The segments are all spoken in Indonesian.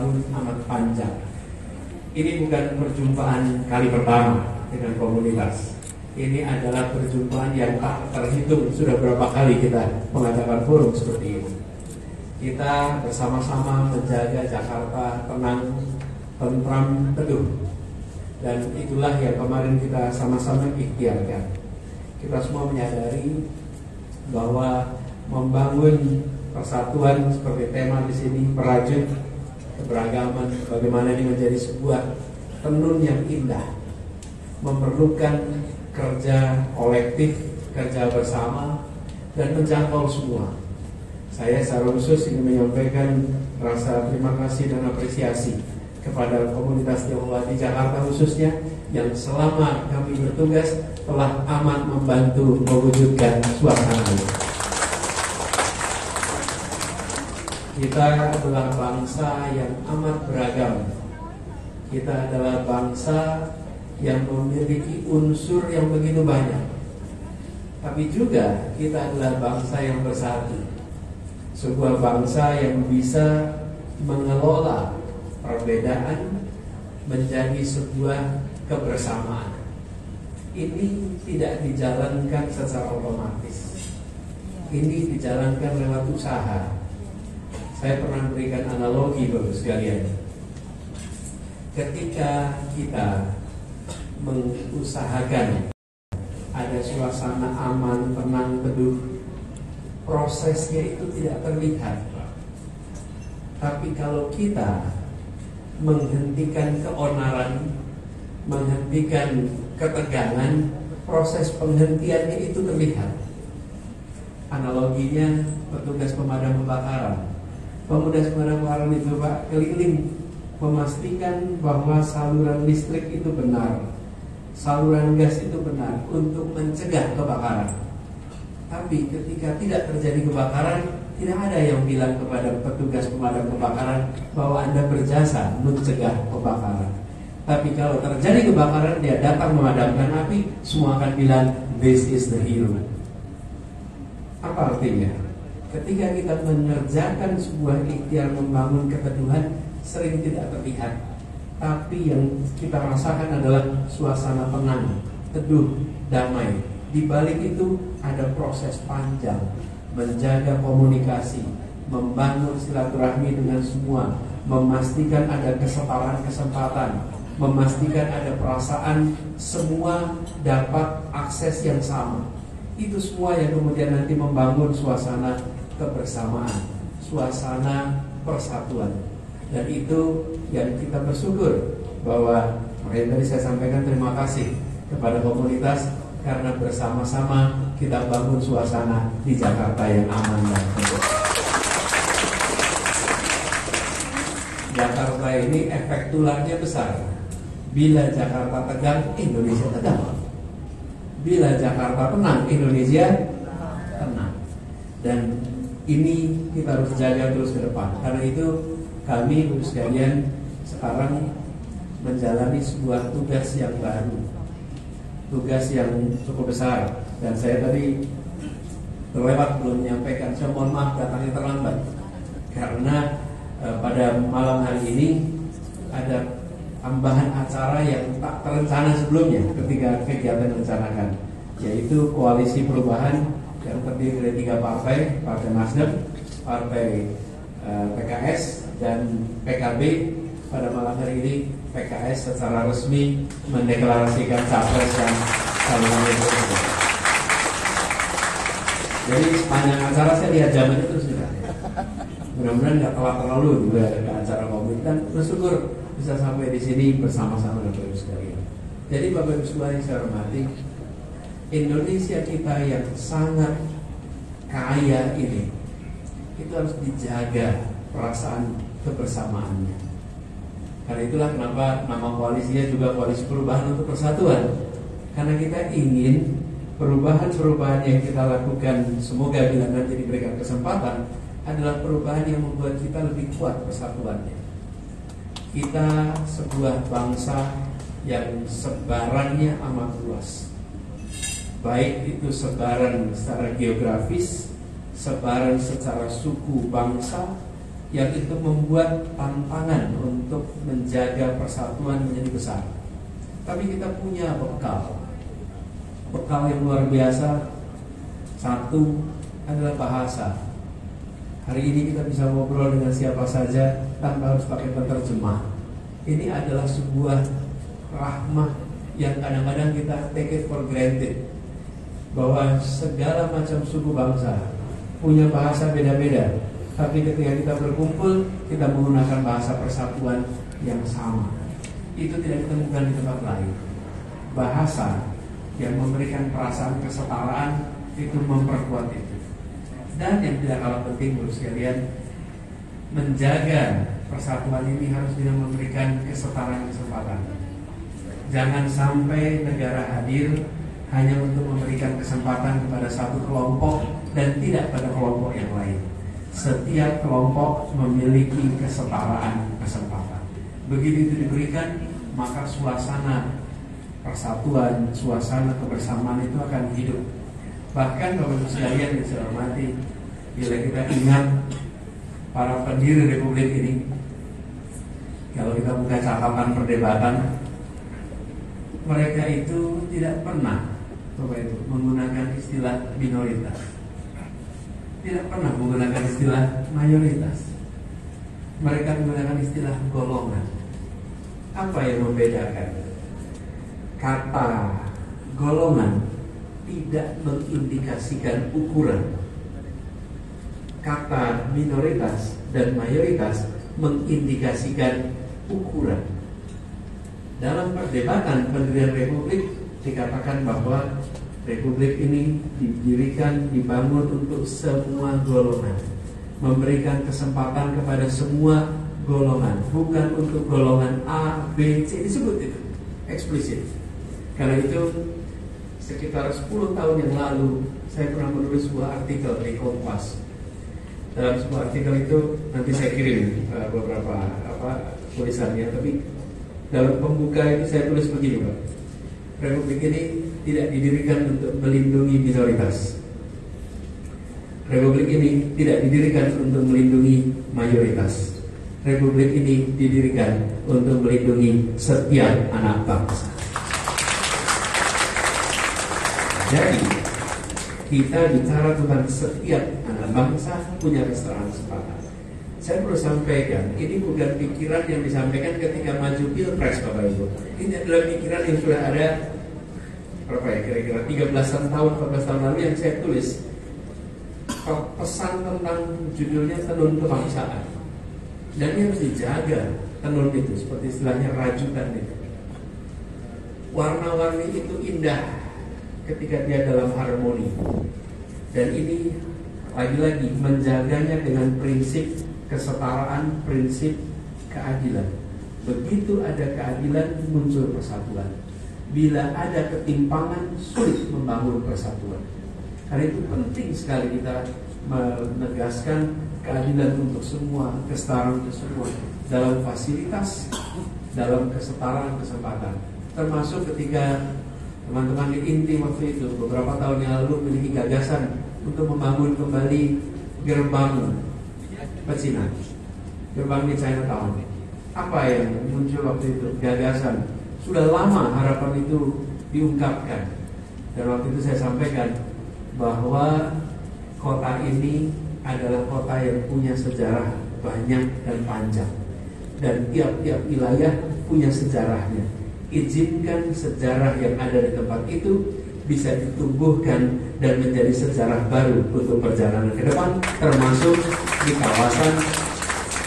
tahun amat panjang. Ini bukan perjumpaan kali pertama dengan komunitas. Ini adalah perjumpaan yang tak terhitung. Sudah berapa kali kita mengadakan forum seperti ini. Kita bersama-sama menjaga Jakarta tenang, tentram, teduh. Dan itulah yang kemarin kita sama-sama ikhtiarkan. Kita semua menyadari bahwa membangun persatuan seperti tema di sini, merajut keberagaman, bagaimana ini menjadi sebuah tenun yang indah, memerlukan kerja kolektif, kerja bersama, dan menjangkau semua. Saya secara khusus ingin menyampaikan rasa terima kasih dan apresiasi kepada komunitas Tionghoa di Jakarta khususnya yang selama kami bertugas telah amat membantu mewujudkan suasana ini. Kita adalah bangsa yang amat beragam. Kita adalah bangsa yang memiliki unsur yang begitu banyak. Tapi juga kita adalah bangsa yang bersatu. Sebuah bangsa yang bisa mengelola perbedaan menjadi sebuah kebersamaan. Ini tidak dijalankan secara otomatis. Ini dijalankan lewat usaha. Saya pernah berikan analogi Bapak sekalian. Ketika kita mengusahakan ada suasana aman, tenang, teduh, prosesnya itu tidak terlihat. Tapi kalau kita menghentikan keonaran, menghentikan ketegangan, proses penghentiannya itu terlihat. Analoginya petugas pemadam kebakaran. Petugas pemadam kebakaran itu Pak keliling memastikan bahwa saluran listrik itu benar, saluran gas itu benar untuk mencegah kebakaran. Tapi ketika tidak terjadi kebakaran, tidak ada yang bilang kepada petugas pemadam kebakaran bahwa Anda berjasa mencegah kebakaran. Tapi kalau terjadi kebakaran, dia datang memadamkan api, semua akan bilang this is the hero. Apa artinya? Ketika kita mengerjakan sebuah ikhtiar membangun keteduhan, sering tidak terlihat. Tapi yang kita rasakan adalah suasana tenang, teduh, damai. Di balik itu ada proses panjang, menjaga komunikasi, membangun silaturahmi dengan semua, memastikan ada kesetaraan kesempatan, memastikan ada perasaan semua dapat akses yang sama. Itu semua yang kemudian nanti membangun suasana kebersamaan, suasana persatuan. Dan itu yang kita bersyukur bahwa makanya tadi saya sampaikan terima kasih kepada komunitas karena bersama-sama kita bangun suasana di Jakarta yang aman dan teduh. Jakarta ini efek tularnya besar. Bila Jakarta tegang, Indonesia tegang. Bila Jakarta tenang, Indonesia tenang. Dan ini kita harus jaga terus ke depan. Karena itu kami sekalian sekarang menjalani sebuah tugas yang baru, tugas yang cukup besar. Dan saya tadi terlewat belum menyampaikan, saya mohon maaf datangnya terlambat karena pada malam hari ini ada tambahan acara yang tak terencana sebelumnya ketika kegiatan direncanakan, yaitu koalisi perubahan yang terdiri dari 3 partai, Partai Nasdem, Partai PKS dan PKB. Pada malam hari ini PKS secara resmi mendeklarasikan capres dan calon presiden. Jadi sepanjang acara saya lihat jamnya terus juga. Mudah-mudahan nggak telat terlalu juga ke acara komit, dan bersyukur bisa sampai di sini bersama-sama dengan Bapak Ibu sekalian. Jadi Bapak Ibu sekalian saya hormati, Indonesia kita yang sangat kaya ini, itu harus dijaga perasaan kebersamaannya. Karena itulah kenapa nama koalisinya juga Koalisi Perubahan untuk Persatuan. Karena kita ingin perubahan-perubahan yang kita lakukan, semoga bila nanti diberikan kesempatan, adalah perubahan yang membuat kita lebih kuat persatuannya. Kita sebuah bangsa yang sebarannya amat luas, baik itu sebaran secara geografis, sebaran secara suku bangsa, yang itu membuat tantangan untuk menjaga persatuan menjadi besar. Tapi kita punya bekal yang luar biasa. Satu adalah bahasa. Hari ini kita bisa ngobrol dengan siapa saja tanpa harus pakai penerjemah. Ini adalah sebuah rahmah yang kadang-kadang kita take it for granted, bahwa segala macam suku bangsa punya bahasa beda-beda, tapi ketika kita berkumpul, kita menggunakan bahasa persatuan yang sama. Itu tidak ditemukan di tempat lain. Bahasa yang memberikan perasaan kesetaraan itu memperkuat itu. Dan yang tidak kalah penting menurut sekalian, menjaga persatuan ini harus dengan memberikan kesetaraan kesempatan. Jangan sampai negara hadir hanya untuk memberikan kesempatan kepada satu kelompok dan tidak pada kelompok yang lain. Setiap kelompok memiliki kesetaraan kesempatan. Begitu itu diberikan, maka suasana persatuan, suasana kebersamaan itu akan hidup. Bahkan Bapak Ibu sekalian yang saya hormati, bila kita ingat para pendiri Republik ini, kalau kita buka catatan perdebatan, mereka itu tidak pernah Bapak Ibu menggunakan istilah minoritas, tidak pernah menggunakan istilah mayoritas. Mereka menggunakan istilah golongan. Apa yang membedakan? Kata golongan tidak mengindikasikan ukuran. Kata minoritas dan mayoritas mengindikasikan ukuran. Dalam perdebatan pendirian Republik dikatakan bahwa Republik ini didirikan, dibangun untuk semua golongan, memberikan kesempatan kepada semua golongan, bukan untuk golongan A, B, C. Disebut itu eksplisit. Karena itu sekitar 10 tahun yang lalu saya pernah menulis sebuah artikel di Kompas. Dalam sebuah artikel itu nanti saya kirim beberapa tulisannya, tapi dalam pembuka itu saya tulis begini, Pak. Republik ini tidak didirikan untuk melindungi minoritas. Republik ini tidak didirikan untuk melindungi mayoritas. Republik ini didirikan untuk melindungi setiap anak bangsa. Jadi kita bicara tentang setiap anak bangsa punya kesetaraan kesempatan. Saya perlu sampaikan, ini bukan pikiran yang disampaikan ketika maju pilpres, Bapak Ibu. Ini adalah pikiran yang sudah ada kira-kira 13 tahun, 14 tahun lalu yang saya tulis. Pesan tentang judulnya tenun kebangsaan. Dan ini harus dijaga tenun itu, seperti istilahnya rajutan itu. Warna-warni itu indah ketika dia dalam harmoni. Dan ini lagi-lagi menjaganya dengan prinsip kesetaraan, prinsip keadilan. Begitu ada keadilan, muncul persatuan. Bila ada ketimpangan, sulit membangun persatuan. Karena itu penting sekali kita menegaskan keadilan untuk semua, kesetaraan untuk semua, dalam fasilitas, dalam kesetaraan kesempatan. Termasuk ketika teman-teman di INTI waktu itu beberapa tahun yang lalu memiliki gagasan untuk membangun kembali gerbang pecinan, gerbang di Chinatown. Apa yang muncul waktu itu? Gagasan. Sudah lama harapan itu diungkapkan. Dan waktu itu saya sampaikan bahwa kota ini adalah kota yang punya sejarah banyak dan panjang. Dan tiap-tiap wilayah punya sejarahnya. Izinkan sejarah yang ada di tempat itu bisa ditumbuhkan dan menjadi sejarah baru untuk perjalanan ke depan, termasuk di kawasan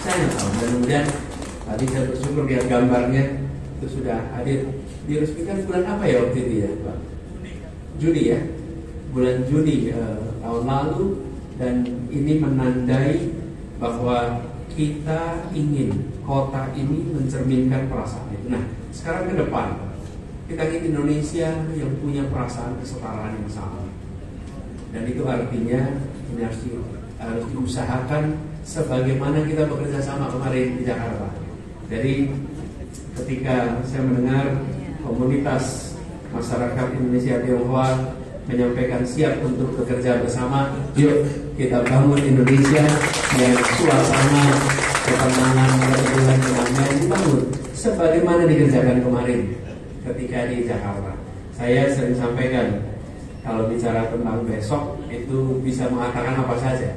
Chinatown. Dan kemudian tadi saya bersyukur lihat gambarnya itu sudah hadir. Diresmikan bulan apa ya waktu itu ya, Pak? Juni ya, bulan Juni tahun lalu. Dan ini menandai bahwa kita ingin kota ini mencerminkan perasaan itu. Nah, sekarang ke depan kita ingin Indonesia yang punya perasaan kesetaraan yang sama. Dan itu artinya ini harus diusahakan sebagaimana kita bekerja sama kemarin di Jakarta. Jadi ketika saya mendengar komunitas masyarakat Indonesia Tionghoa menyampaikan siap untuk bekerja bersama, yuk kita bangun Indonesia yang suasana ketenangan, keadilan, kedamaian dibangun sebagaimana dikerjakan kemarin ketika di Jakarta. Saya sering sampaikan, kalau bicara tentang besok itu bisa mengatakan apa saja.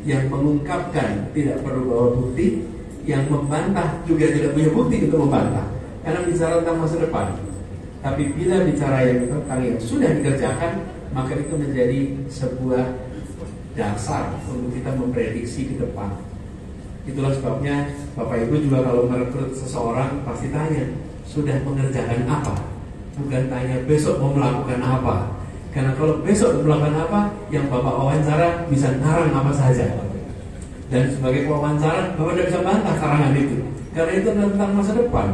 Yang mengungkapkan tidak perlu bawa bukti, yang membantah juga tidak punya bukti untuk membantah, karena bicara tentang masa depan. Tapi bila bicara yang tentang yang sudah dikerjakan, maka itu menjadi sebuah dasar untuk kita memprediksi ke depan. Itulah sebabnya Bapak Ibu juga kalau merekrut seseorang pasti tanya, sudah mengerjakan apa? Bukan tanya besok mau melakukan apa. Karena kalau besok melakukan apa, yang Bapak wawancara bisa ngarang apa saja. Dan sebagai wawancara, Bapak tidak bisa bantah karangan itu, karena itu tentang masa depan.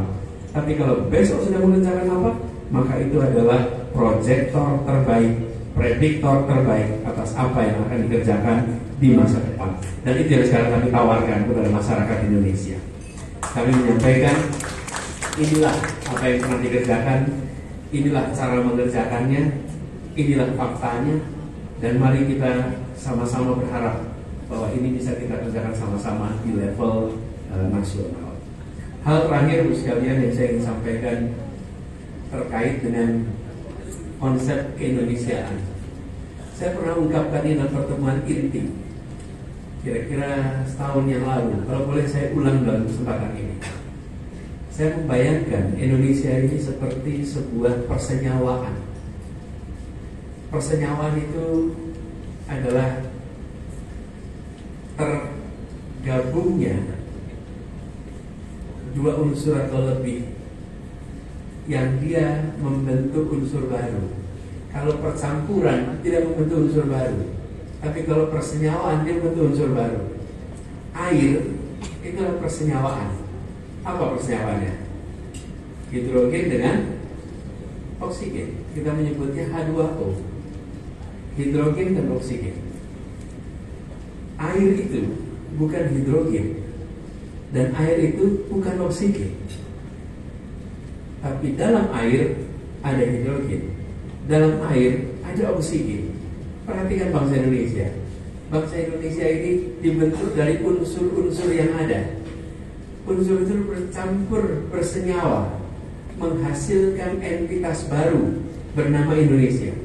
Tapi kalau besok sudah mengerjakan apa, maka itu adalah proyektor terbaik, prediktor terbaik atas apa yang akan dikerjakan di masa depan. Dan itu yang sekarang kami tawarkan kepada masyarakat Indonesia. Kami menyampaikan, inilah apa yang pernah dikerjakan, inilah cara mengerjakannya, inilah faktanya, dan mari kita sama-sama berharap bahwa ini bisa kita kerjakan sama-sama di level nasional. Hal terakhir sekalian yang saya ingin sampaikan terkait dengan konsep keindonesiaan. Saya pernah ungkapkan ini dalam pertemuan inti kira-kira setahun yang lalu. Kalau boleh saya ulang dalam kesempatan ini. Saya membayangkan Indonesia ini seperti sebuah persenyawaan. Persenyawaan itu adalah tergabungnya dua unsur atau lebih yang dia membentuk unsur baru. Kalau percampuran tidak membentuk unsur baru, tapi kalau persenyawaan dia membentuk unsur baru. Air itu adalah persenyawaan. Apa persenyawaannya? Hidrogen dengan oksigen. Kita menyebutnya H2O. Hidrogen dan oksigen. Air itu bukan hidrogen, dan air itu bukan oksigen. Tapi dalam air ada hidrogen, dalam air ada oksigen. Perhatikan bangsa Indonesia. Bangsa Indonesia ini dibentuk dari unsur-unsur yang ada. Unsur-unsur bercampur, bersenyawa, menghasilkan entitas baru bernama Indonesia.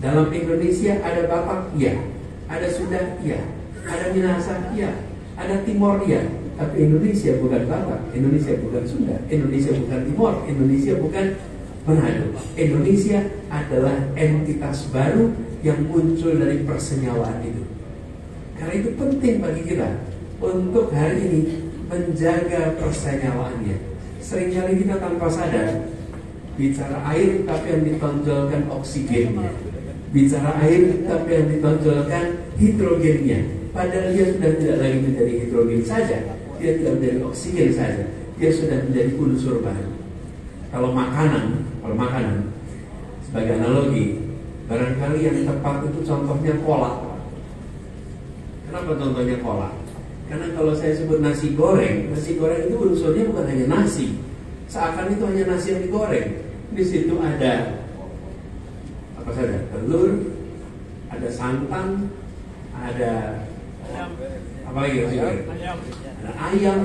Dalam Indonesia ada Batak, iya. Ada Sunda, iya. Ada Minahasa, iya. Ada Timor, iya. Tapi Indonesia bukan Batak, Indonesia bukan Sunda, Indonesia bukan Timor, Indonesia bukan Manado. Indonesia adalah entitas baru yang muncul dari persenyawaan itu. Karena itu penting bagi kita untuk hari ini menjaga persenyawaannya. Seringkali kita tanpa sadar bicara air tapi yang ditonjolkan oksigennya, bicara air tapi yang ditonjolkan hidrogennya. Padahal dia sudah tidak lagi menjadi hidrogen saja, dia tidak menjadi oksigen saja, dia sudah menjadi unsur baru. Kalau makanan sebagai analogi, barangkali yang tepat itu contohnya kolak. Kenapa contohnya kolak? Karena kalau saya sebut nasi goreng itu unsurnya bukan hanya nasi. Seakan itu hanya nasi yang digoreng. Di situ ada apa saja? Telur, ada santan, ada apa lagi? Ada ayam,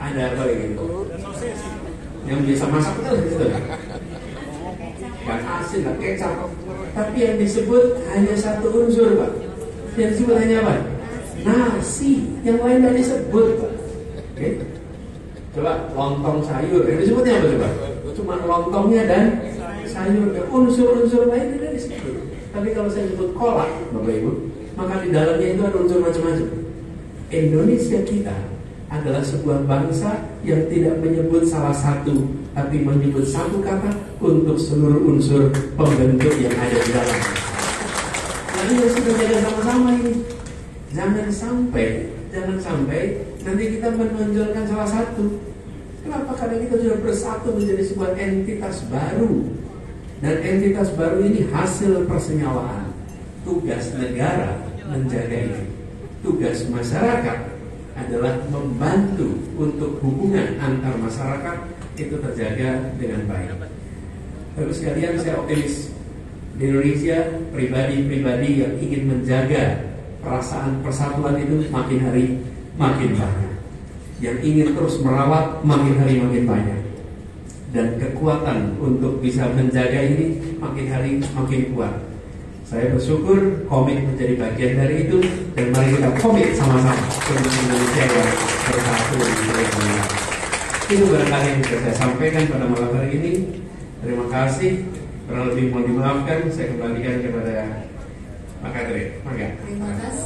ada apa lagi? Yang biasa masak itu kan asin, kecap. Tapi yang disebut hanya satu unsur, Pak. Yang disebut hanya apa? Nasi. Yang lain tidak disebut, Pak. Oke? Coba lontong sayur, yang disebutnya apa coba? Cuma lontongnya dan sayur. Unsur-unsur lain tidak disebut. Tapi kalau saya sebut kolak, Bapak Ibu, maka di dalamnya itu ada unsur macam-macam. Indonesia kita adalah sebuah bangsa yang tidak menyebut salah satu, tapi menyebut satu kata untuk seluruh unsur pembentuk yang ada di dalam. Jadi harus kita jaga sama-sama ini. Jangan sampai nanti kita menonjolkan salah satu. Kenapa? Karena kita sudah bersatu menjadi sebuah entitas baru. Dan entitas baru ini hasil persenyawaan. Tugas negara menjaga ini. Tugas masyarakat adalah membantu untuk hubungan antar masyarakat itu terjaga dengan baik. Terus sekalian, saya optimis di Indonesia pribadi-pribadi yang ingin menjaga perasaan persatuan itu makin hari makin banyak. Yang ingin terus merawat makin hari makin banyak. Dan kekuatan untuk bisa menjaga ini makin hari makin kuat. Saya bersyukur komik menjadi bagian dari itu. Dan mari kita komit sama-sama untuk Indonesia yang bersatu dan berkembang. Itu barangkali yang bisa saya sampaikan pada malam hari ini. Terima kasih. Kurang lebih mohon dimaafkan. Saya kembalikan kepada Pak Kadri. Terima kasih.